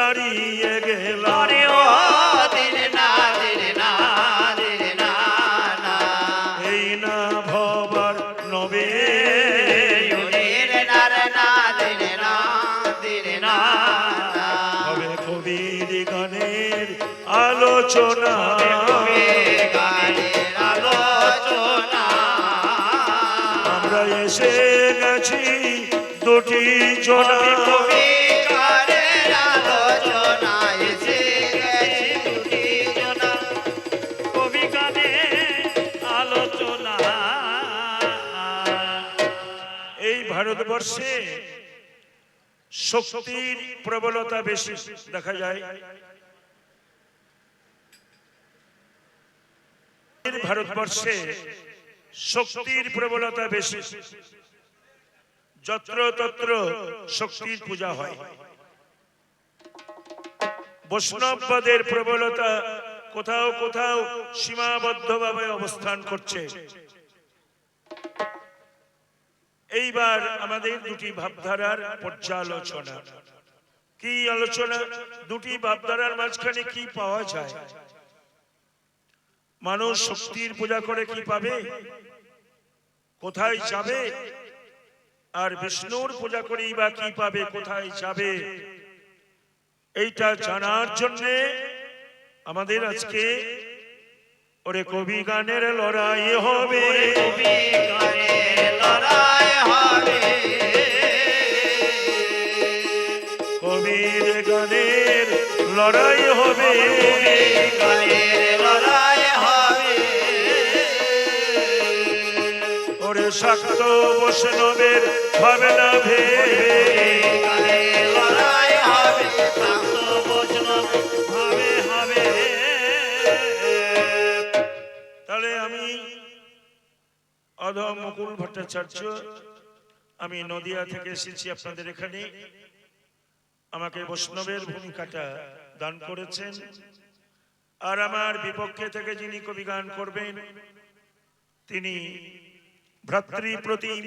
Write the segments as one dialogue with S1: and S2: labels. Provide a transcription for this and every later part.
S1: দাঁড়িয়ে গেলাম
S2: রে ও দিরে না দিরে না দিরে না না
S1: এই না ভবার নবে
S2: দিরে না রে না দিরে না দিরে না না
S1: হবে কবির গানের আলোচনা
S2: কবির গানের আলোচনা
S1: আমরা এসে গেছি দুটি জনা
S2: কবির গানের আলোচনা এসে গেছি দুটি জনা কবি গানের আলোচনা
S1: এই ভারতবর্ষে শক্তির প্রবলতা বেশি দেখা যায় ভারতবর্ষে শক্তির প্রবলতা বেশি যত্র তত্র শক্তির পূজা হয় বৈষ্ণববাদের প্রবলতা কোথাও কোথাও সীমাবদ্ধভাবে অবস্থান করছে এইবার আমাদের দুটি ভাবধারার পর্যালোচনা কি আলোচনা দুটি ভাবধারার মাঝখানে কি পাওয়া যায় মানুষ শক্তির পূজা করে কি পাবে কোথায় যাবে আর বিষ্ণুর পূজা করেই বা কি পাবে কোথায় যাবে এইটা জানার জন্য আমাদের আজকে ওরে কবি গানের লড়াই হবে
S2: কবি গানের লড়াই হবে
S1: কবির গানের লড়াই হবে
S2: কবি গানের লড়াই হবে
S1: ওরে শাক্ত বৈষ্ণবের হবে না ভেবে
S2: গানের লড়াই হবে শাক্ত বৈষ্ণব হবে হবে
S1: তাহলে আমি অধম মুকুল ভট্টাচার্য আমি নদিয়া থেকে এসেছি আপনাদের এখানে আমাকে বৈষ্ণবের ভূমিকাটা দান করেছেন আর আমার বিপক্ষে থেকে যিনি কবি গান করবেন তিনি ভ্রাতৃপ্রতিম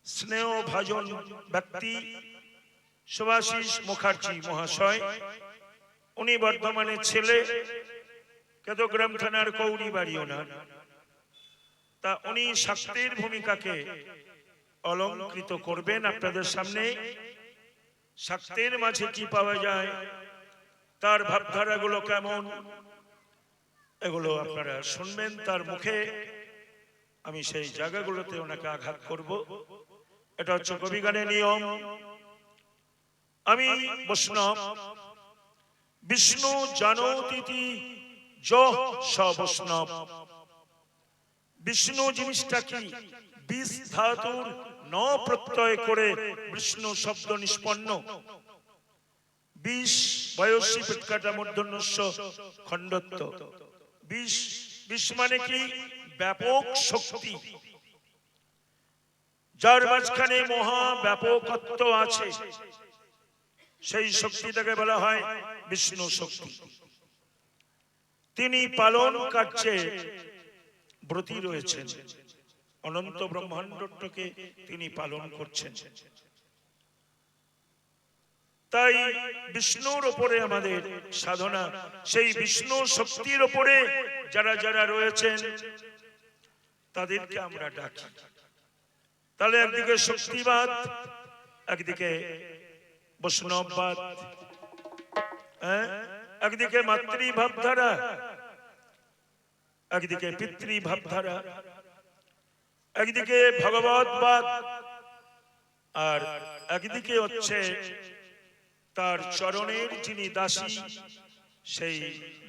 S1: স্নেহ ভাজন ব্যক্তি শুভাশিস মুখার্জি মহাশয় উনি বর্ধমানের ছেলে কেদগ্রাম থানার কৌড়ি বাড়ি ওনার তা উনি শাক্তের ভূমিকাকে অলঙ্কৃত করবেন আপনাদের সামনে শাক্তের মাঝে কি পাওয়া যায় তার ভাবধারাগুলো কেমন এগুলো আপনারা শুনবেন তার মুখে আমি সেই জায়গাগুলোতে ওনাকে আঘাত করব এটা হচ্ছে কবি গানের নিয়ম আমি বৈষ্ণব বিষ্ণু জানোতিতি বৈষ্ণব বিষ্ণু জিনিসটা কি বিষ ধাতুর ন প্রত্যয় করে বিষ্ণু শব্দ নিষ্পন্ন বিষ বয়সী পেটকাটা মূর্ধন্যস্য খণ্ডত্ব বিষ বিষ মানে কি ব্যাপক শক্তি যার মাঝখানে মহা ব্যাপকত্ব আছে সেই শক্তিটাকে বলা হয় বিষ্ণু শক্তি তিনি পালন কার্যে ব্রতী রয়েছেন অনন্ত ব্রহ্মাণ্ডকে তিনি পালন করছেন তাই বিষ্ণুর উপরে আমাদের সাধনা সেই বিষ্ণু শক্তির উপরে যারা যারা রয়েছেন তাদেরকে আমরা ডাকি তাহলে একদিকে শক্তিবাদ একদিকে বৈষ্ণববাদ একদিকে মাতৃভাবধারা একদিকে পিতৃভাবধারা একদিকে ভগবতবাদ আর একদিকে হচ্ছে তার চরণের যিনি দাসী সেই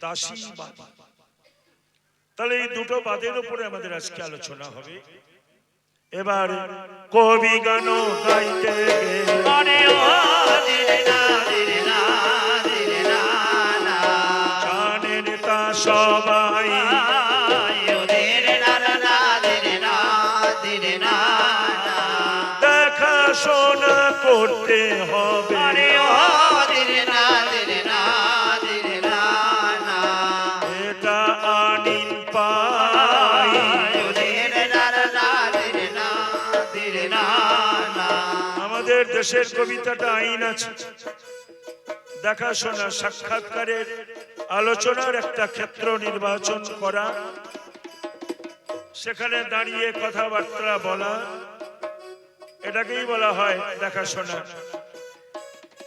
S1: দাসীবাদ তাহলে এই দুটো বাদের উপরে আমাদের আজকে আলোচনা হবে এবার কবি গান গাইতে জানেন তা সবাই দেখাশোনা করতে হবে এটা আনিল পাই আমাদের দেশের কবিতাটা আইন আছে দেখাশোনা সাক্ষাৎকারের আলোচনার একটা ক্ষেত্র নির্বাচন করা, সেখানে দাঁড়িয়ে কথাবার্তা বলা, এটাকেই বলা হয় দেখাশোনা।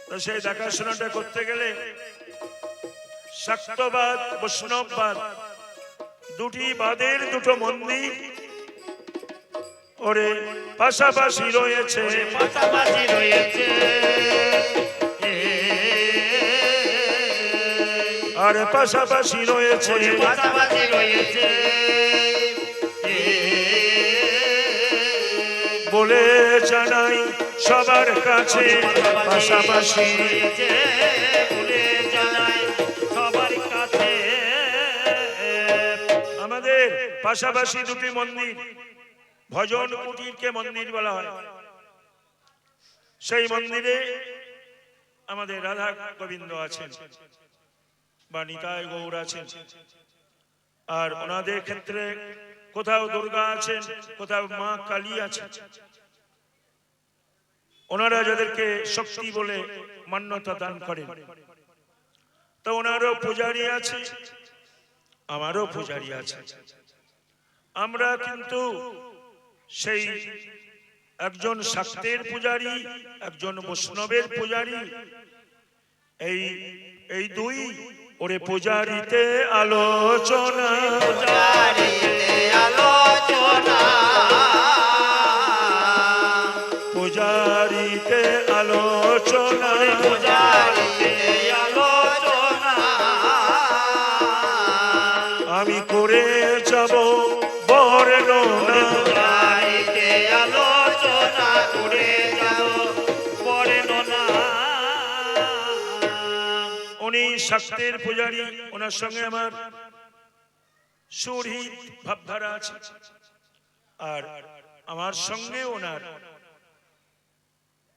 S1: তো সেই দেখাশোনাটা করতে গেলে শাক্তবাদ বৈষ্ণববাদ দুটি বাদের দুটো মন্দির ওরে পাশাপাশি রয়েছে,
S2: পাশাপাশি রয়েছে,
S1: আর পাশাপাশি রয়েছে,
S2: পাশাপাশি রয়েছে
S1: বলে জানাই সবার কাছে পাশাপাশি
S2: রয়েছে, বলে জানাই সবার কাছে।
S1: আমাদের পাশাপাশি দুটি মন্দির, ভজন কুটিরকে মন্দির বলা হয়। সেই মন্দিরে আমাদের রাধা গোবিন্দ আছেন বা নিতাই গৌর আছেন, আর ওনাদের ক্ষেত্রে কোথাও দুর্গা আছেন, কোথাও মা কালী আছেন। ওনারা যাদেরকে শক্তি বলে মান্যতা দান করেন, তো ওনারও পূজারী আছে, আমারও পূজারী আছে। আমরা কিন্তু সেই একজন শাক্তের পূজারী, একজন বৈষ্ণবের পূজারী, এই দুই ওরে পূজারিতে আলোচনা,
S2: পূজারিতে আলোচনা,
S1: পূজারিতে আলোচনা,
S2: পূজারিতে আলোচনা।
S1: আমি করে যাব বর্ণনা,
S2: পূজারিতে আলোচনা করে যাব বর্ণনা।
S1: উনি শাক্তের পূজারী, ওনার সঙ্গে আমার সুহৃদ ভাবধারা আছে, আর আমার সঙ্গে ওনার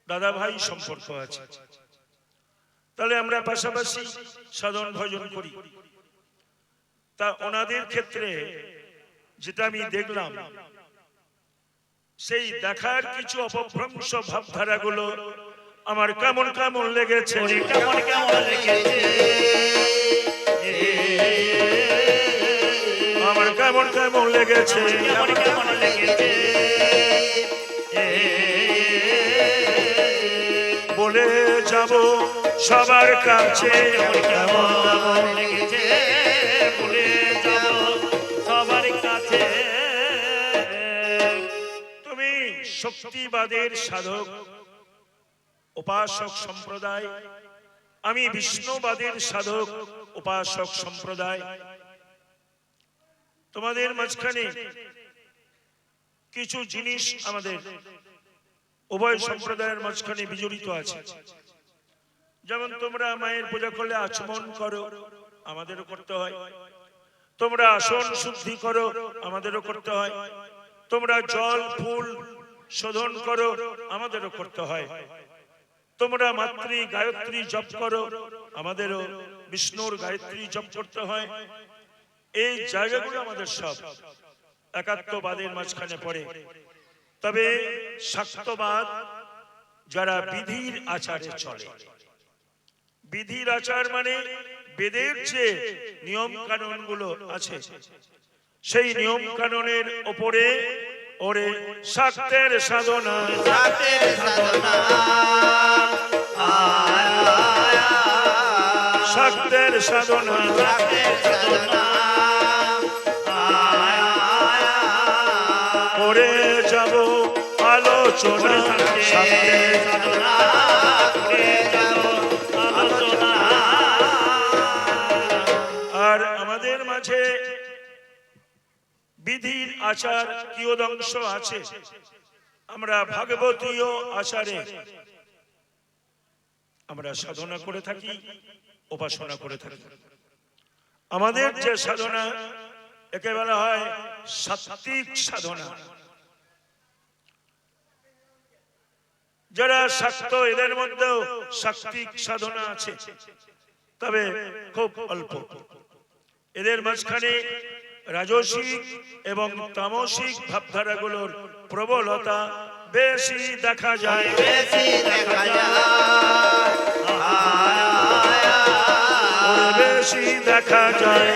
S1: দাদা ভাই সম্পর্ক আছে। তাহলে আমরা পাশাপাশি সাধন ভজন করি। তা ওনাদের ক্ষেত্রে যেটা আমি দেখলাম, সেই দেখার কিছু অপভ্রংশ ভাবধারাগুলো আমার কেমন কেমন লেগেছে,
S2: কেমন কেমন লেগেছে,
S1: আমার কেমন কেমন লেগেছে,
S2: কেমন কেমন লেগেছে
S1: বলে যাব সবার কাছে কেমন কেমন
S2: লেগেছে, বলে যাব সবার কাছে।
S1: তুমি শক্তিবাদের সাধক উপাসক সম্প্রদায়, আমি বিষ্ণুবাদের সাধক উপাসক সম্প্রদায়। তোমাদের মাঝখানে কিছু জিনিস আমাদের উভয় সম্প্রদায়ের মাঝখানে বিজড়িত আছে। যেমন তোমরা মায়ের পূজা করলে আচমন করো, আমাদেরও করতে হয়। তোমরা আসন শুদ্ধি করো, আমাদেরও করতে হয়। তোমরা জল ফুল শোধন করো, আমাদেরও করতে হয়। তোমরা মাতৃ গায়ত্রী জপ করো, আমাদেরও বিষ্ণুর গায়ত্রী জপ করতে হয়। এই জায়গাগুলো আমাদের সব একাত্মবাদের মাঝখানে পড়ে। তবে শাক্তবাদ যারা বিধির আচারে চলে, বিধির আচার মানে বেদের যে নিয়ম কানুন গুলো আছে, সেই নিয়ম কানুনের ওপরে ওরে শাক্তের সাধনা,
S2: শাক্তের সাধনা,
S1: শাক্তের সাধনা,
S2: শাক্তের সাধনা
S1: করে যাব আলোচনা, শাক্তের
S2: সাধনা করে যাব আলোচনা।
S1: আর আমাদের মাঝে বিধির আচার কিয়দংশ আছে। আমরা ভাগবতীয় আচারে আমরা সাধনা করে থাকি, উপাসনা করে থাকি। আমাদের যে সাধনা, একে বলা হয় সাত্ত্বিক সাধনা। যারা শাক্ত, এদের মধ্যেও সাত্ত্বিক সাধনা আছে, তবে খুব অল্প। এদের মাঝখানে রাজসিক এবং তামসিক ভাবধারাগুলোর প্রবলতা বেশি দেখা যায়,
S2: বেশি দেখা যায়।
S1: বেশি দেখা যায়।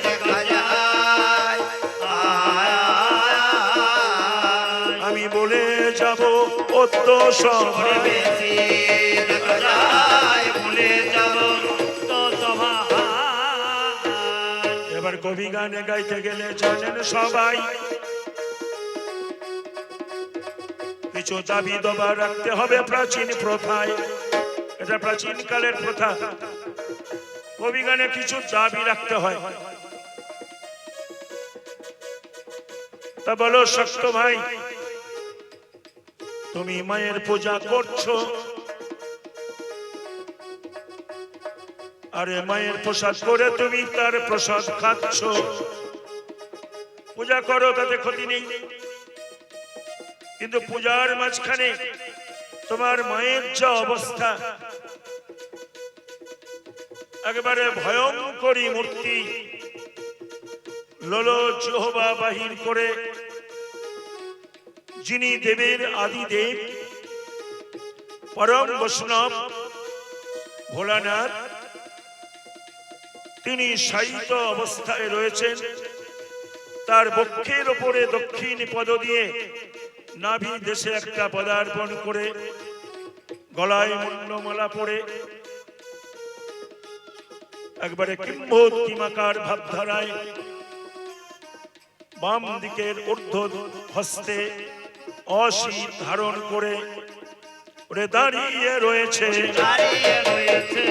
S2: দেখা যায়।
S1: আমি বলে যাব অত সভা
S2: বেশি দেখা যায়, ভুলে যাব তো সভা।
S1: এবার কবি গানে গাইতে গেলে জানেন সবাই কিছু দাবি দাবা রাখতে হবে প্রাচীন প্রথায়। এটা প্রাচীন কালের প্রথা, কবি গানে কিছু দাবি রাখতে হয়। তা বলো শক্ত ভাই, তুমি মায়ের পূজা করছো, আরে মায়ের প্রসাদ করে তুমি তার প্রসাদ খাচ্ছ। পূজা করো, তাতে ক্ষতি নেই, কিন্তু পূজার মাঝখানে তোমার মায়ের যা অবস্থা, একেবারে ভয়ঙ্করী মূর্তি, লোলো জিহ্বা বাহির করে, যিনি দেবের আদিদেব পরম বৈষ্ণব ভোলানাথ, তিনি শায়িত অবস্থায় রয়েছেন। তার বক্ষের ওপরে দক্ষিণ পদ দিয়ে নাভি দেশে একটা পদার্পণ করে, গলায় মুন্ডমালা পরে, একবারে কিম্ভূতকিমাকার ভাবধারায় বাম দিকের ঊর্ধ্ব হস্তে অসি ধারণ করে দাঁড়িয়ে রয়েছে।
S2: দাঁড়িয়ে রয়েছে।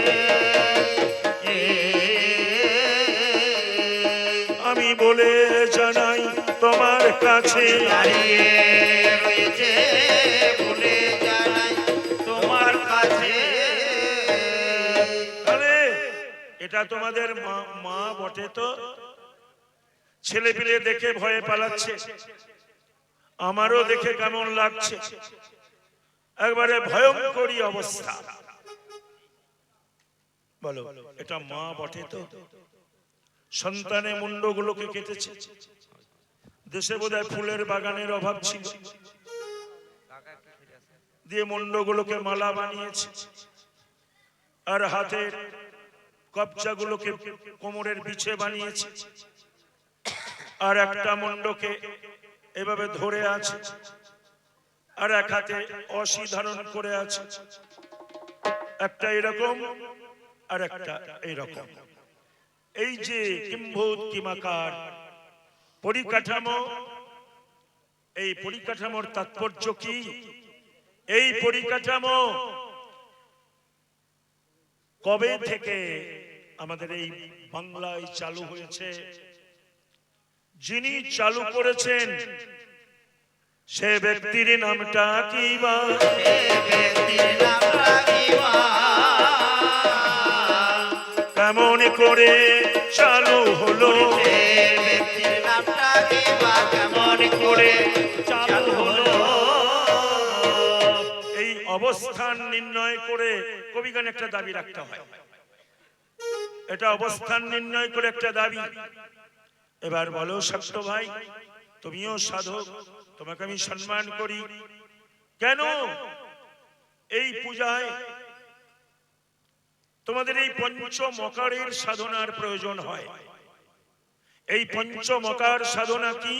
S1: আমি বলে জানাই তোমার কাছে,
S2: দাঁড়িয়ে রয়েছে, ভুলে জানাই তোমার কাছে।
S1: আরে এটা তোমাদের মা বটে তো, ছেলে পিলে দেখে ভয়ে পালাচ্ছে, আমারও দেখে কেমন লাগছে, একবারে ভয়ঙ্করী অবস্থা। বলো এটা মা বটে তো? সন্তানের মুন্ডগুলোকে কেটেছে। দেশে বোধহয় ফুলের বাগানের অভাব ছিল, দিয়ে মুন্ডগুলোকে মালা বানিয়েছে, আর হাতের কবজাগুলোকে কোমরের বিছে বানিয়েছে, আর একটা মুন্ডকে এভাবে ধরে আছে, আর এক হাতে অসি ধারণ করে আছে, একটা এরকম আর একটা এইরকম। এই যে কিম্ভূতকিমাকার পরিকাঠামো, এই পরিকাঠামোর তাৎপর্য কি? এই পরিকাঠামো কবে থেকে আমাদের এই বাংলায় চালু হয়েছে? যিনি চালু করেছেন সে ব্যক্তির নামটা কি বা? কেমন করে চালু হলো?
S2: কেমন করে চালু হলো?
S1: এই অবস্থান নির্ণয় করে কবিগান একটা দাবি রাখতে হয়। এটা অবস্থান নির্ণয় করে একটা দাবি। এবার বলো শক্ত ভাই, তুমিও সাধক, তোমাকে আমি সম্মান করি, কেন এই পূজায় তোমাদের এই পঞ্চমকারের সাধনার প্রয়োজন হয়? এই পঞ্চমকার সাধনা কি?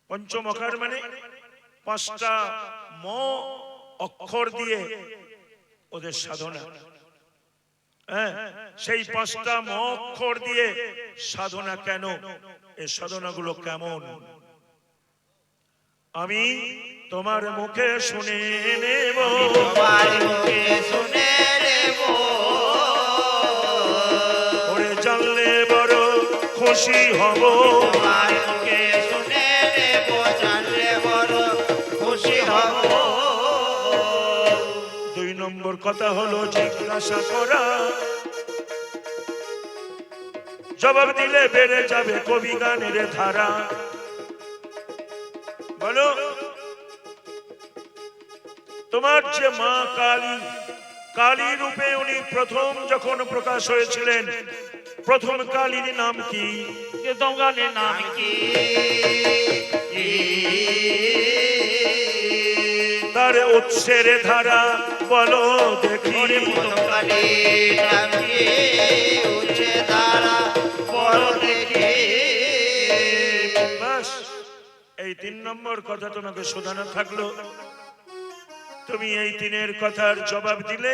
S1: পঞ্চমকার মানে পাঁচটা ম অক্ষর দিয়ে ওদের সাধনা। হ্যাঁ, সেই পাঁচটা ম অক্ষর দিয়ে সাধনা। কেন এই সাধনাগুলো কেমন? আমি তোমার মুখে শুনে নেব,
S2: তোমার মুখে শুনে নেব।
S1: ওরে জানলে বড় খুশি হব।
S2: তোমার মুখে শুনে নেব, জানলে বড় খুশি হব।
S1: 2 নম্বর কথা হলো জিজ্ঞাসা করা, জবাব দিলে বেড়ে যাবে কবি গানের ধারা। বলো তোমার যে মা কালী, কালী রূপে উনি প্রথম যখন প্রকাশ হয়েছিলেন, প্রথম কালীর নাম কি?
S2: তোমার নাম কি?
S1: তার উৎসের ধারা বলো দেখি।
S2: প্রথম কালীর নাম কি?
S1: তিন নম্বর কথা তোমাকে শোধানো থাকলো, তুমি এই তিনের কথার জবাব দিলে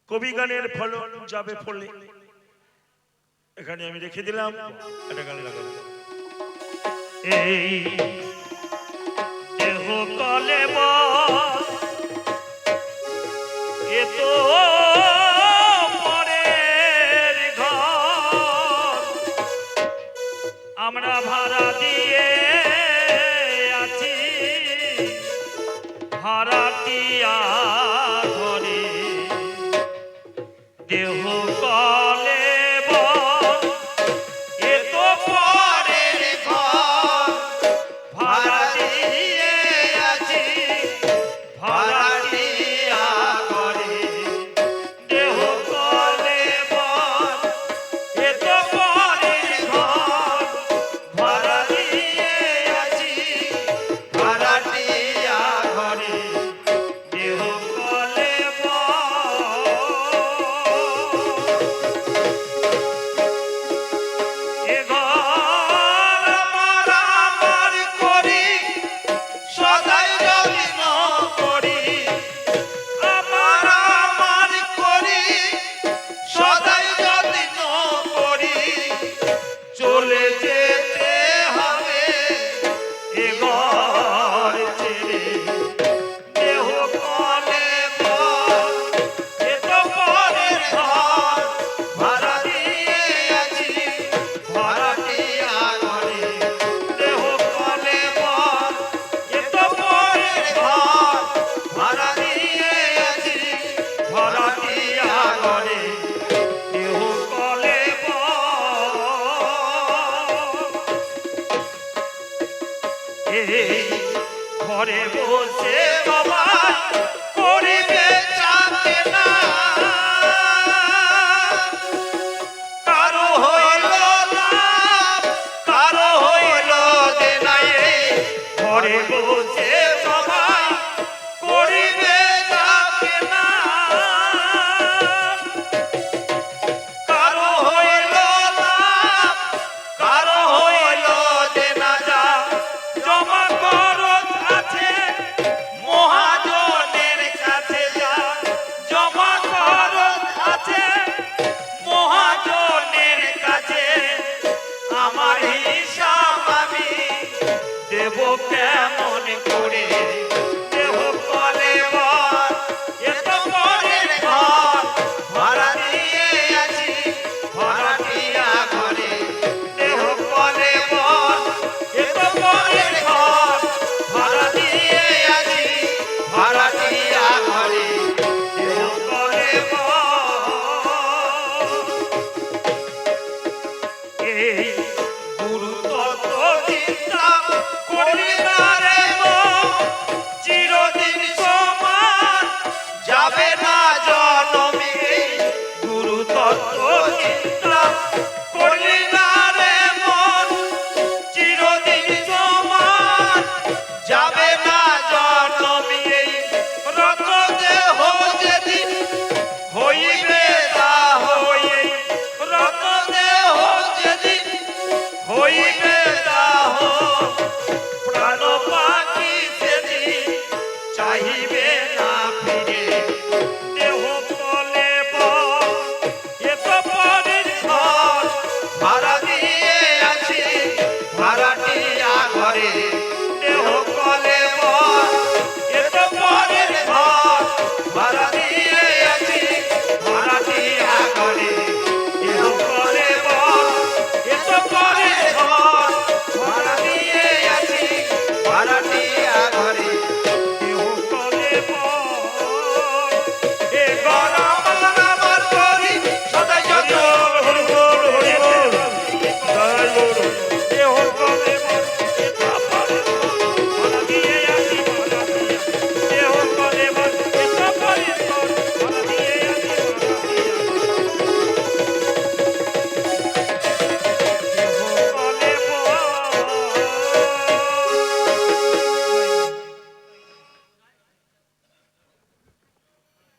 S1: কবি গানের ফলন যাবে ফলে। এখানে আমি রেখে দিলাম, এটা গানে লাগালাম।
S2: এই দেহ কলে এ তো পরের ঘর, আমরা ভাড়া দিয়ে আছি ভাড়াটিয়া ঘরে। দেহ কলে এ তো পরের ঘর, ভাড়া দিয়ে আছি ভাড়াটিয়া ঘরে। দেহ কলে এ তো পরের ঘর, ভাড়া দিয়ে আছি ভাড়াটিয়া ঘরে। দেহ কলে এ ঘর আমার আমার করি, সদাই যত্ন করি। আমার আমার করি, সদাই যত্ন করি। চলে যেতে হবে এ ঘর ছেড়ে। দেহ কলে এ তো পরের ঘর, ভাড়া দিয়ে আছি ভাড়াটিয়া ঘরে। দেহ কলে এ তো পরের ঘর, ভাড়া দিয়ে আছি ভাড়াটিয়া ঘরে। দেহ কলে এই ঘরে বসে সবাই করিবে চাকে না, কারো হইল লাভ কারো হইল দেনা। এই ঘরে বসে সবাই করিবে চাকে না, কারো হইল লাভ কারো হইল দেনা। যা জমা খরচ আছে মহাজনের কাছে, যা জমা খরচ আছে মহাজনের কাছে। আমার হিসাব আমি দেব কেমন করে। দেহ কলে এ তো পরের ঘর, ভাড়া দিয়ে আছি ভাড়াটিয়া ঘরে। দেহ কলে এ তো পরের ঘর, ভাড়া দিয়ে আছি ভাড়াটিয়া ঘরে। দেহ কলে এই গুরু তত্ত্ব চিন্তা করি না রে চিরদিন সমান যাবে না জনমে। গুরু তত্ত্ব চিন্তা